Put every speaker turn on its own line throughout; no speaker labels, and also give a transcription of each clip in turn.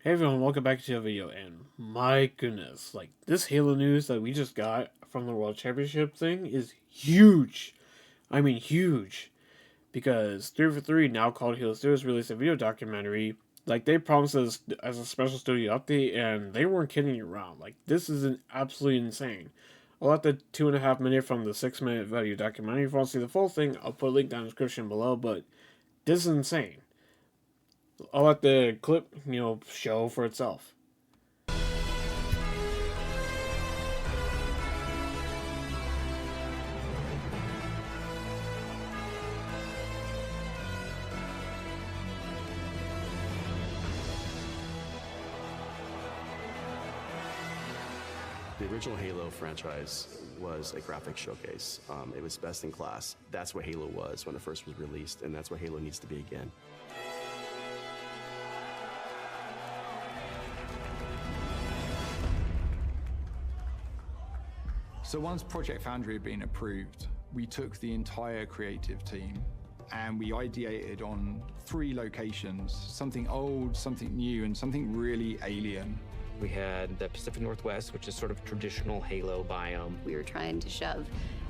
Hey everyone, welcome back to the video, and my goodness, like, this Halo news that we just got from the World Championship thing is huge. I mean, huge. Because 343, now called Halo Studios, released a video documentary. Like, they promised us as a special studio update, and they weren't kidding around. Like, this is absolutely insane. I'll let the 2.5 minute from the 6 minute video documentary. If you want to see the full thing, I'll put a link down in the description below, but this is insane. I'll let the clip, show for itself.
The original Halo franchise was a graphics showcase. It was best in class. That's what Halo was when it first was released, and that's what Halo needs to be again.
So once Project Foundry had been approved, we took the entire creative team and we ideated on 3 locations, something old, something new, and something really alien.
We had the Pacific Northwest, which is sort of traditional Halo biome.
We were trying to shove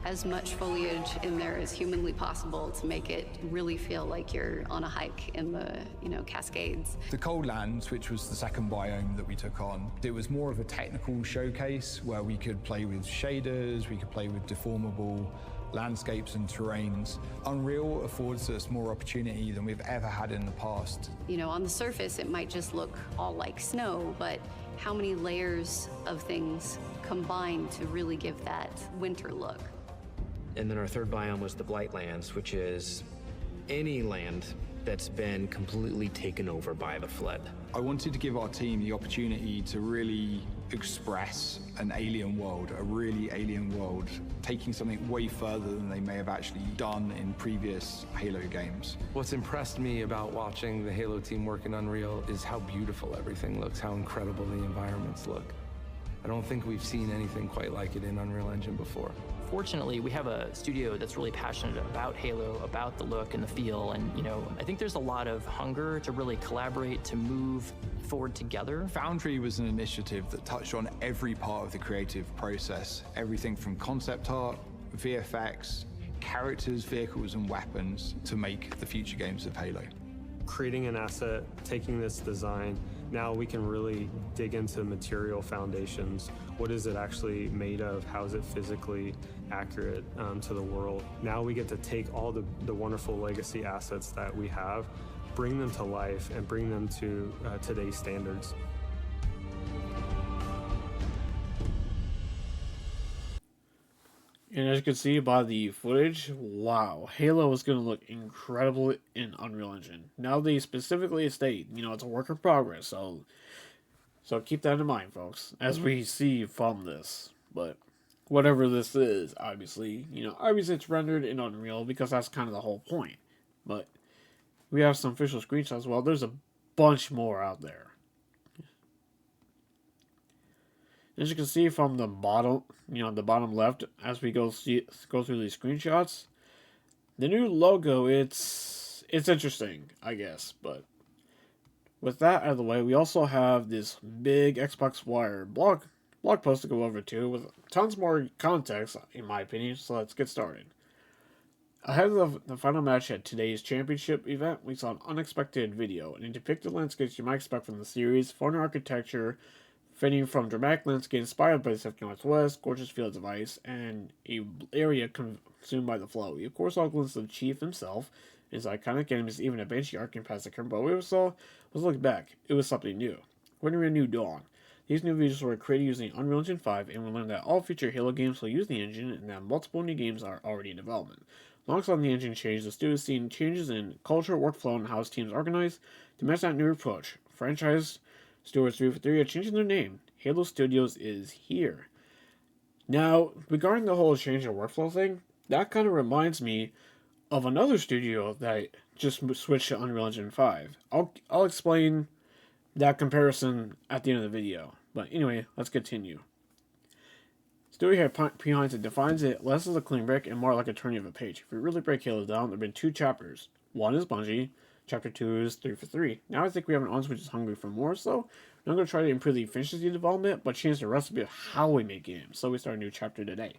as much foliage in there as humanly possible to make it really feel like you're on a hike in the, Cascades.
The Cold Lands, which was the second biome that we took on, it was more of a technical showcase where we could play with shaders, we could play with deformable landscapes and terrains. Unreal affords us more opportunity than we've ever had in the past.
On the surface, it might just look all like snow, but how many layers of things combine to really give that winter look?
And then our third biome was the Blightlands, which is any land that's been completely taken over by the flood.
I wanted to give our team the opportunity to really express an alien world, a really alien world, taking something way further than they may have actually done in previous Halo games.
What's impressed me about watching the Halo team work in Unreal is how beautiful everything looks, how incredible the environments look. I don't think we've seen anything quite like it in Unreal Engine before.
Fortunately, we have a studio that's really passionate about Halo, about the look and the feel, and I think there's a lot of hunger to really collaborate, to move forward together.
Foundry was an initiative that touched on every part of the creative process, everything from concept art, VFX, characters, vehicles, and weapons to make the future games of Halo.
Creating an asset, taking this design, now we can really dig into material foundations. What is it actually made of? How is it physically accurate to the world? Now we get to take all the wonderful legacy assets that we have, bring them to life, and bring them to today's standards.
And as you can see by the footage, wow, Halo is going to look incredible in Unreal Engine. Now they specifically state, it's a work in progress, so keep that in mind, folks, as we see from this. But whatever this is, obviously it's rendered in Unreal because that's kind of the whole point. But we have some official screenshots as well. There's a bunch more out there. As you can see from the bottom, the bottom left, as we go through these screenshots, the new logo, it's interesting, I guess. But with that out of the way, we also have this big Xbox Wire blog post to go over to with tons more context, in my opinion. So let's get started. Ahead of the final match at today's championship event, we saw an unexpected video, and it depicted landscapes you might expect from the series, foreign architecture, fading from dramatic landscape inspired by the Pacific Northwest, gorgeous fields of ice, and a area consumed by the flow. We of course saw a glimpse of Chief himself, his iconic enemies, even a Banshee arcing past the current, but what we saw was look back. It was something new. We're a new dawn. These new videos were created using Unreal Engine 5, and we learned that all future Halo games will use the engine, and that multiple new games are already in development. Alongside the engine change, the studio is seeing changes in culture, workflow, and how its teams organize to match that new approach. Franchise stewards 343 are changing their name. Halo Studios is here. Now, regarding the whole change in workflow thing, that kind of reminds me of another studio that just switched to Unreal Engine 5. I'll explain that comparison at the end of the video. But anyway, let's continue. Studio here behind it defines it less as a clean break and more like a turning of a page. If we really break Halo down, there have been 2 chapters. One is Bungie, Chapter 2 is 3 for 3. Now I think we have an audience which is hungry for more, so I'm going to try to improve the efficiency of development, but change the recipe of how we make games, so we start a new chapter today.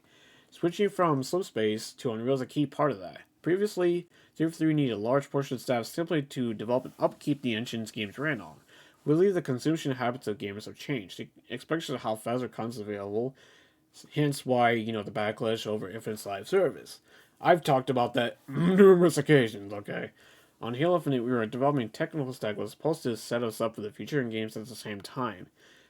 Switching from Slipspace to Unreal is a key part of that. Previously, 3 for 3 needed a large portion of staff simply to develop and upkeep the engines games ran on. We believe the consumption habits of gamers have changed, especially how fast our content's available, hence why, the backlash over Infinite's live service. I've talked about that numerous occasions, okay? On Halo Infinite, we were developing technical stack that was supposed to set us up for the future in games at the same time.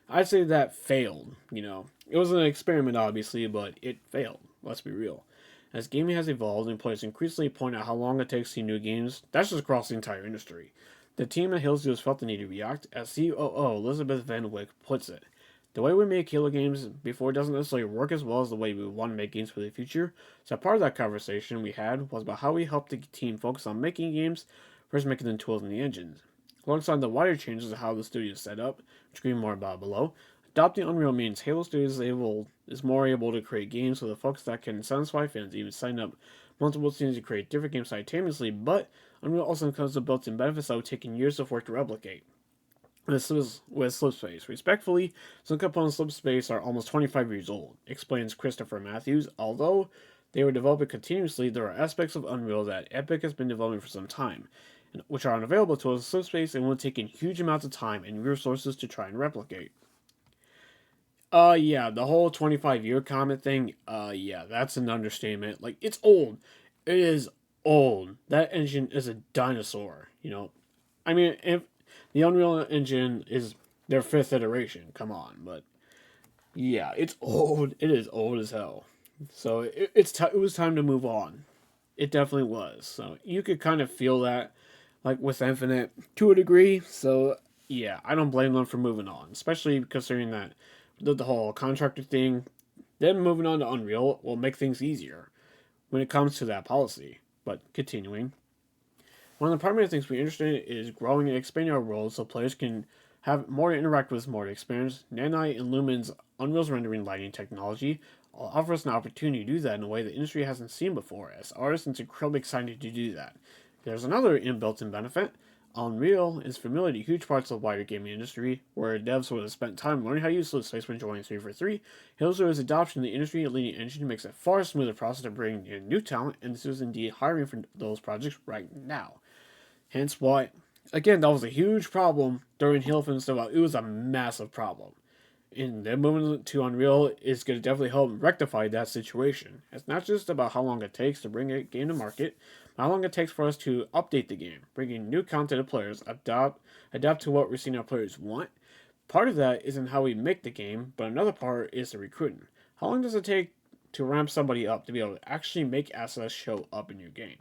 I'd say that failed, It was an experiment, obviously, but it failed, let's be real. As gaming has evolved and players increasingly point out how long it takes to see new games, that's just across the entire industry. The team at Halo Studios felt the need to react, as COO Elizabeth Van Wyck puts it. The way we make Halo games before doesn't necessarily work as well as the way we want to make games for the future, so part of that conversation we had was about how we help the team focus on making games versus making the tools and the engines. Alongside the wider changes of how the studio is set up, which we can read more about below, adopting Unreal means Halo Studios is more able to create games with a focus that can satisfy fans, even sign up multiple teams to create different games simultaneously, but Unreal also comes with built-in benefits that would take years of work to replicate. This is with Slipspace. Respectfully, some components of Slipspace are almost 25 years old, explains Christopher Matthews. Although they were developed continuously, there are aspects of Unreal that Epic has been developing for some time, which are unavailable to us in Slipspace and will take in huge amounts of time and resources to try and replicate. Yeah, the whole 25-year comment thing, yeah, that's an understatement. Like, it's old. It is old. That engine is a dinosaur, I mean, if the Unreal Engine is their 5th iteration, come on, but yeah, it's old. It is old as hell. So it was time to move on. It definitely was. So you could kind of feel that, like with Infinite, to a degree. So yeah, I don't blame them for moving on, especially considering that the whole contractor thing. Them moving on to Unreal will make things easier when it comes to that policy. But continuing. One of the primary things we're interested in is growing and expanding our world so players can have more to interact with, more to experience. Nanite and Lumen's Unreal's rendering lighting technology offer us an opportunity to do that in a way the industry hasn't seen before. As artists, it's incredibly exciting to do that. There's another inbuilt-in benefit. Unreal is familiar to huge parts of the wider gaming industry, where devs would have spent time learning how to use Slipspace when joining 3 for 3. Halo's adoption of the industry-leading engine makes it a far smoother process to bring in new talent, and this is indeed hiring for those projects right now. Hence why, again, that was a huge problem during Halo Infinite stuff. It was a massive problem. And then moving to Unreal is going to definitely help rectify that situation. It's not just about how long it takes to bring a game to market, but how long it takes for us to update the game, bringing new content to players, adapt to what we're seeing our players want. Part of that isn't how we make the game, but another part is the recruiting. How long does it take to ramp somebody up to be able to actually make assets show up in your game?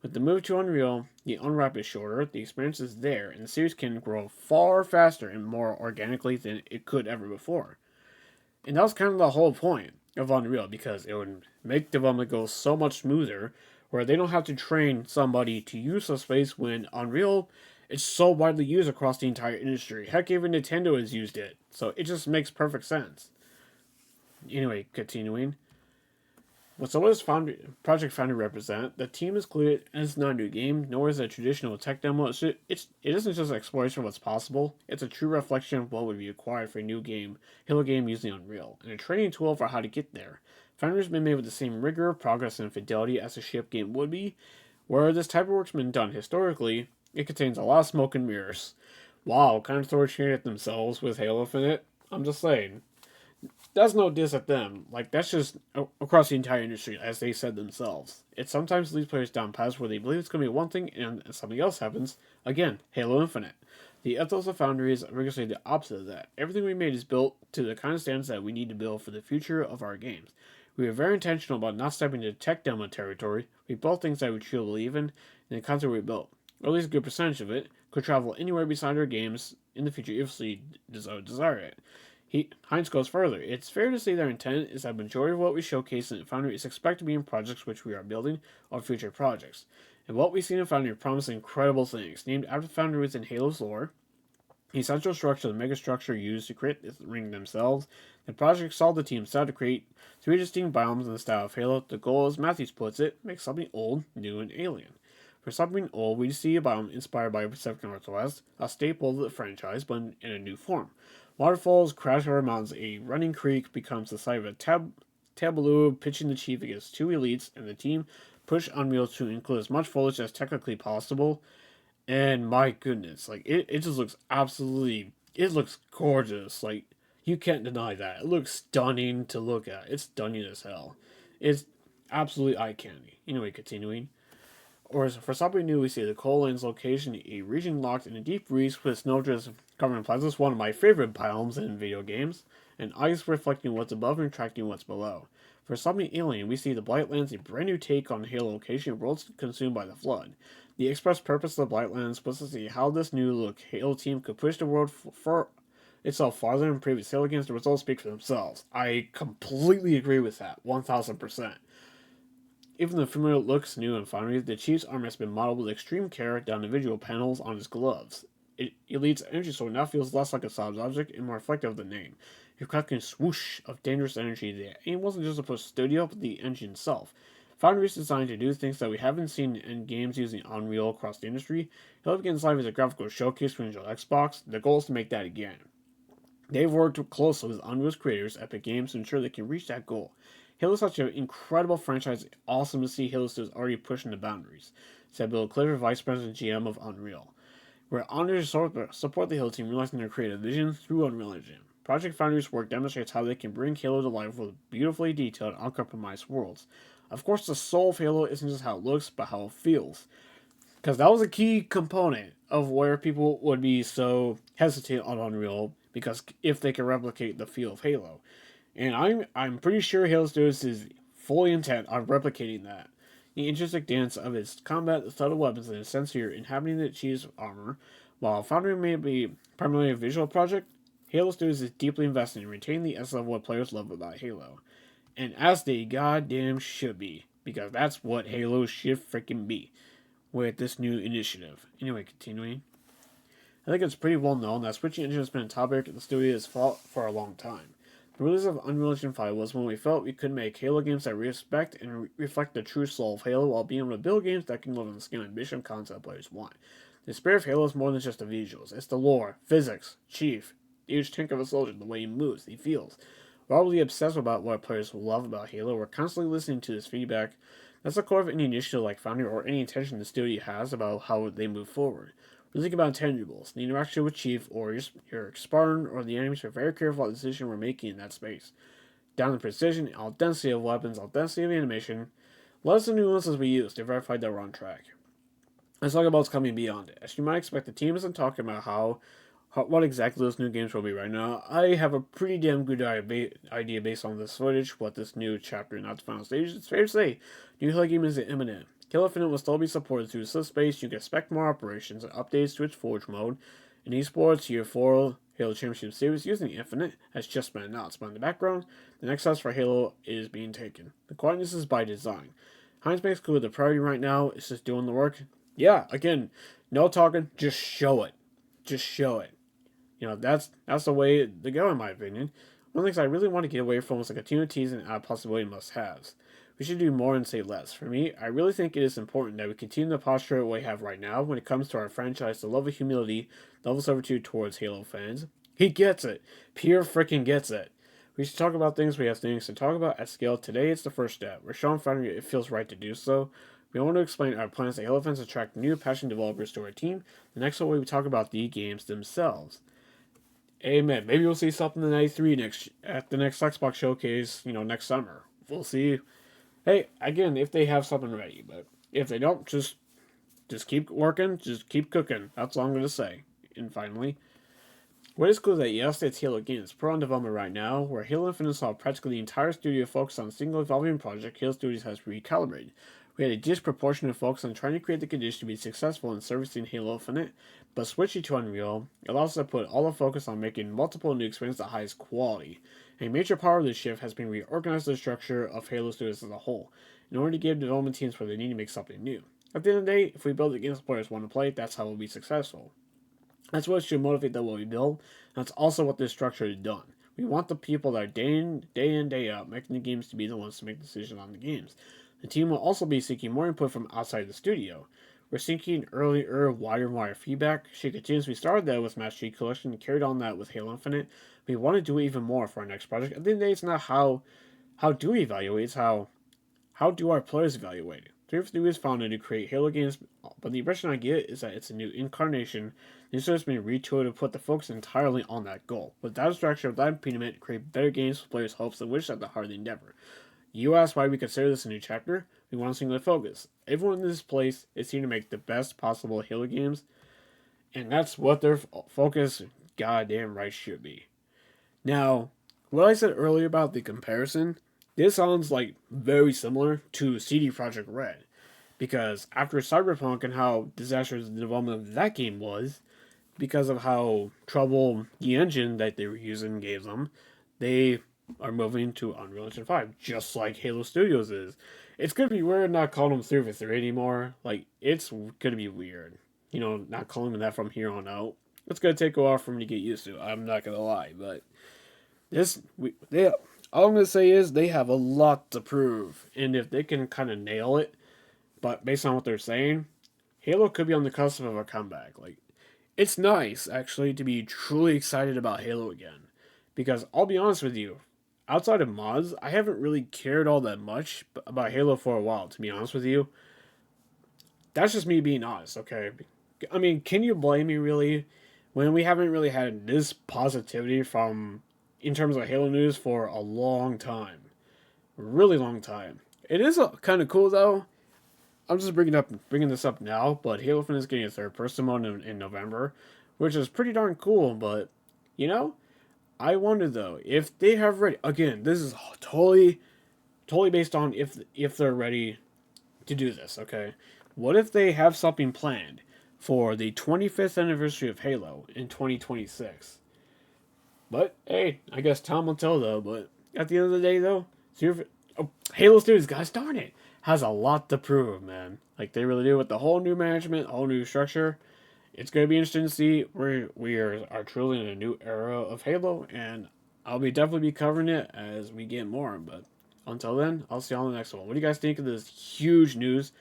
With the move to Unreal, the unwrap is shorter, the experience is there, and the series can grow far faster and more organically than it could ever before. And that was kind of the whole point of Unreal, because it would make development go so much smoother, where they don't have to train somebody to use Slipspace when Unreal is so widely used across the entire industry. Heck, even Nintendo has used it, so it just makes perfect sense. Anyway, continuing. So what does Project Foundry represent? The team is clear it's not a new game, nor is it a traditional tech demo. It isn't just an exploration of what's possible. It's a true reflection of what would be required for a new game, Halo game using Unreal, and a training tool for how to get there. Foundry has been made with the same rigor, progress, and fidelity as a ship game would be. Where this type of work's been done historically, it contains a lot of smoke and mirrors. Wow, kind of throwing shade at themselves with Halo Infinite. I'm just saying. That's no diss at them. Like, that's just across the entire industry, as they said themselves. It sometimes leads players down paths where they believe it's going to be one thing and something else happens. Again, Halo Infinite. The ethos of Foundry is rigorously the opposite of that. Everything we made is built to the kind of standards that we need to build for the future of our games. We are very intentional about not stepping into tech demo territory. We built things that we truly believe in, and the content we built, or at least a good percentage of it, could travel anywhere beside our games in the future if we desire it. Heinz goes further. It's fair to say their intent is that the majority of what we showcase in Foundry is expected to be in projects which we are building or future projects. And what we've seen in Foundry promise incredible things, named after Foundry within Halo's lore. The central structure, the megastructure used to create the ring themselves. The project saw the team start to create 3 distinct biomes in the style of Halo. The goal, as Matthews puts it, make something old, new, and alien. For something old, we see a biome inspired by Pacific Northwest, a staple of the franchise, but in a new form. Waterfalls crash over mountains, a running creek becomes the site of a tableau pitching the chief against two elites, and the team push Unreal to include as much foliage as technically possible. And my goodness, like it just looks absolutely, it looks gorgeous. Like you can't deny that. It looks stunning to look at. It's stunning as hell. It's absolutely eye candy. Anyway, continuing. Or for something new, we see the Coal Lands location, a region locked in a deep freeze with snowdrifts covering plazas, one of my favorite biomes in video games, and ice reflecting what's above and attracting what's below. For something alien, we see the Blightlands, a brand new take on Halo location, worlds consumed by the Flood. The express purpose of the Blightlands was to see how this new look Halo team could push the world for itself farther than previous Halo games. The results speak for themselves. I completely agree with that, 1000%. Even though the familiar looks new and finally, the Chief's armor has been modeled with extreme care down to visual panels on his gloves. Elite's energy sword now feels less like a solid object and more reflective of the name. A cracking swoosh of dangerous energy that it wasn't just a push studio, but the engine itself. Foundry is designed to do things that we haven't seen in games using Unreal across the industry. Halo begins life as a graphical showcase for Nintendo Xbox. The goal is to make that again. They've worked closely with Unreal's creators, Epic Games, to ensure they can reach that goal. Halo is such an incredible franchise. Awesome to see Halo Studios already pushing the boundaries, said Bill Clifford, Vice President GM of Unreal. We're honored to support the Halo team, realizing their creative vision through Unreal Engine. Project Foundry's work demonstrates how they can bring Halo to life with beautifully detailed, uncompromised worlds. Of course, the soul of Halo isn't just how it looks, but how it feels. Because that was a key component of where people would be so hesitant on Unreal, because if they can replicate the feel of Halo. And I'm pretty sure Halo Studios is fully intent on replicating that. The intrinsic dance of its combat, the subtle weapons, and its sense here inhabiting the Chief's armor. While Foundry may be primarily a visual project, Halo Studios is deeply invested in retaining the essence of what players love about Halo. And as they goddamn should be, because that's what Halo should freaking be with this new initiative. Anyway, continuing. I think it's pretty well known that switching engine has been a topic at the studio's fault for a long time. The release of Unreal Engine 5 was when we felt we could make Halo games that respect and reflect the true soul of Halo while being able to build games that can live on the scale and ambition concept players want. The spirit of Halo is more than just the visuals. It's the lore, physics, Chief, each tank of a soldier, the way he moves, he feels. We're already obsessed about what players love about Halo. We're constantly listening to this feedback. That's the core of any initiative like Foundry or any intention the studio has about how they move forward. We think about intangibles, the interaction with Chief or your Spartan or the enemies. We're very careful about the decision we're making in that space. Down to precision, density of weapons, density of animation. Let us the nuances we use to verify that we're on track. Let's talk about what's coming beyond it. As you might expect, the team isn't talking about what exactly those new games will be right now. I have a pretty damn good idea based on this footage, what this new chapter, not the final stage. It's fair to say, new Halo game is imminent. Halo Infinite will still be supported through Subspace. You can expect more operations and updates to its Forge mode. In esports, Year 4 Halo Championship Series using Infinite has just been announced, but in the background, the next steps for Halo is being taken. The quietness is by design. Heinz makes clear the priority right now is just doing the work. Yeah, again, no talking, just show it. Just show it. You know, that's the way to go, in my opinion. One of the things I really want to get away from is a continued tease and add possibility must-haves. We should do more and say less. For me, I really think it is important that we continue the posture we have right now when it comes to our franchise, the love of humility, level of servitude towards Halo fans. He gets it. Pierre freaking gets it. We should talk about things we have things to talk about at scale. Today, it's the first step. We're showing Foundry it feels right to do so. We want to explain our plans that Halo fans attract new, passionate developers to our team. The next way we talk about the games themselves. Amen. Maybe we'll see something in E3 at the next Xbox showcase, next summer. We'll see. Hey, again, if they have something ready, but if they don't, just keep working, just keep cooking. That's all I'm going to say. And finally, what is cool is that yes, it's Halo games. Pro on development right now, where Halo Infinite saw practically the entire studio focus on a single evolving project. Halo Studios has recalibrated. We had a disproportionate focus on trying to create the conditions to be successful in servicing Halo Infinite, but switching to Unreal allows us to put all the focus on making multiple new experiences at the highest quality. A major part of this shift has been reorganized the structure of Halo Studios as a whole, in order to give development teams where they need to make something new. At the end of the day, if we build the games players want to play, that's how we'll be successful. That's what should motivate what we build. That's also what this structure has done. We want the people that are day in, day out, making the games to be the ones to make decisions on the games. The team will also be seeking more input from outside the studio. We're seeking earlier, wider and wider feedback. She continues. We started that with Master Chief Collection, carried on that with Halo Infinite. We want to do even more for our next project. At the end of the day, it's not how do we evaluate, it's how do our players evaluate it. 343 was founded to create Halo games, but the impression I get is that it's a new incarnation. This has been retooled to put the focus entirely on that goal. With that structure, with that impediment, to create better games with players' hopes and wishes at the heart of the endeavor. You asked why we consider this a new chapter? We want a singular focus. Everyone in this place is here to make the best possible Halo games, and that's what their focus goddamn right should be. Now, what I said earlier about the comparison, this sounds like very similar to CD Projekt Red, because after Cyberpunk and how disastrous the development of that game was, because of how trouble the engine that they were using gave them, they are moving to Unreal Engine 5, just like Halo Studios is. It's gonna be weird not calling them 343 anymore. Like, it's gonna be weird. You know, not calling them that from here on out. It's gonna take a while for me to get used to. I'm not gonna lie, but all I'm gonna say is they have a lot to prove, and if they can kind of nail it, but based on what they're saying, Halo could be on the cusp of a comeback. Like, it's nice actually to be truly excited about Halo again, because I'll be honest with you, outside of mods, I haven't really cared all that much about Halo for a while. To be honest with you, that's just me being honest. Okay, I mean, can you blame me really when we haven't really had this positivity from in terms of Halo news for a long time, really long time. It is kind of cool though. I'm just bringing this up now, but Halo Infinite is getting a third-person mode in November, which is pretty darn cool. But you know, I wonder though if they have ready. Again, this is totally based on if they're ready to do this. Okay, what if they have something planned for the 25th anniversary of Halo in 2026? But, hey, I guess time will tell, though. But at the end of the day, though, Halo Studios, guys, darn it, has a lot to prove, man. Like, they really do with the whole new management, whole new structure. It's going to be interesting to see where we are truly in a new era of Halo. And I'll definitely be covering it as we get more. But until then, I'll see you on the next one. What do you guys think of this huge news?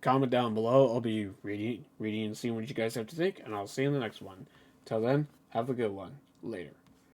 Comment down below. I'll be reading and seeing what you guys have to think. And I'll see you in the next one. Till then, have a good one. Later.